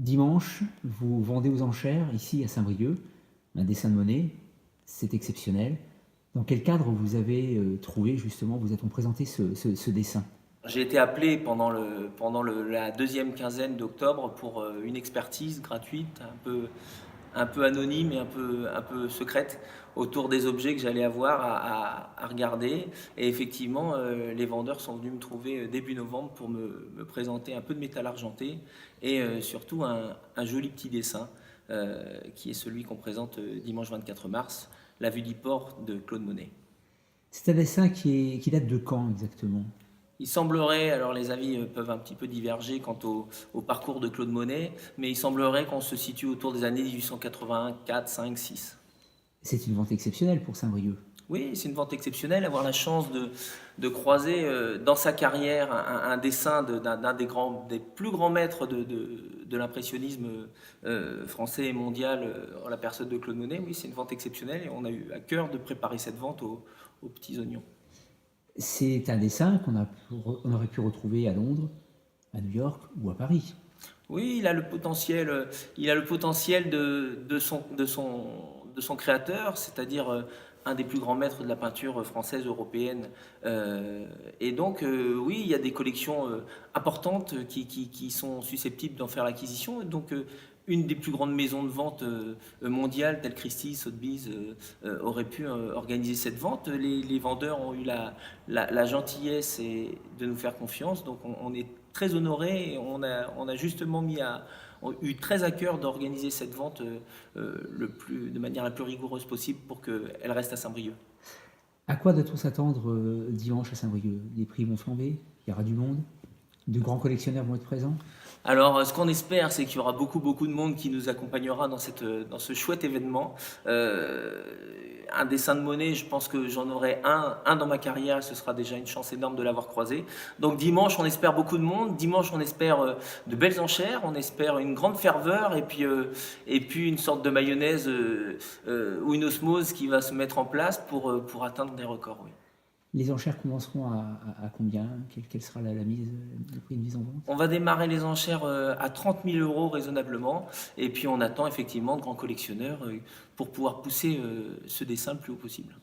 Dimanche, vous vendez aux enchères, ici à Saint-Brieuc, un dessin de Monet, c'est exceptionnel. Dans quel cadre vous avez trouvé justement, vous a-t-on présenté ce dessin? J'ai été appelé la deuxième quinzaine d'octobre pour une expertise gratuite, un peu anonyme et un peu secrète autour des objets que j'allais avoir à regarder. Et effectivement, les vendeurs sont venus me trouver début novembre pour me présenter un peu de métal argenté et surtout un joli petit dessin qui est celui qu'on présente dimanche 24 mars, La vue du port de Claude Monet. C'est un dessin qui date de quand exactement? Il semblerait, alors les avis peuvent un petit peu diverger quant au parcours de Claude Monet, mais il semblerait qu'on se situe autour des années 1881, 4, 5, 6. C'est une vente exceptionnelle pour Saint-Brieuc. Oui, c'est une vente exceptionnelle, avoir la chance de croiser dans sa carrière un dessin d'un des plus grands maîtres de l'impressionnisme français et mondial en la personne de Claude Monet. Oui, c'est une vente exceptionnelle et on a eu à cœur de préparer cette vente aux petits oignons. C'est un dessin on aurait pu retrouver à Londres, à New York ou à Paris. Oui, il a le potentiel de son créateur, c'est-à-dire un des plus grands maîtres de la peinture française, européenne. Et donc, oui, il y a des collections importantes qui sont susceptibles d'en faire l'acquisition. Et donc, une des plus grandes maisons de vente mondiales, telles Christie's, Sotheby's, aurait pu organiser cette vente. Les vendeurs ont eu la gentillesse de nous faire confiance, donc on est très honorés et on a justement eu très à cœur d'organiser cette vente de manière la plus rigoureuse possible pour qu'elle reste à Saint-Brieuc. À quoi doit-on s'attendre dimanche à Saint-Brieuc? Les prix vont flamber, il y aura du monde, de grands collectionneurs vont être présents. Alors, ce qu'on espère, c'est qu'il y aura beaucoup de monde qui nous accompagnera dans ce chouette événement. Un dessin de Monet, je pense que j'en aurai un dans ma carrière, ce sera déjà une chance énorme de l'avoir croisé. Donc dimanche, on espère beaucoup de monde. Dimanche, on espère de belles enchères, on espère une grande ferveur et puis une sorte de mayonnaise ou une osmose qui va se mettre en place pour atteindre des records. Oui. Les enchères commenceront à combien? Quelle sera le prix de mise en vente? On va démarrer les enchères à 30 000 euros raisonnablement, et puis on attend effectivement de grands collectionneurs pour pouvoir pousser ce dessin le plus haut possible.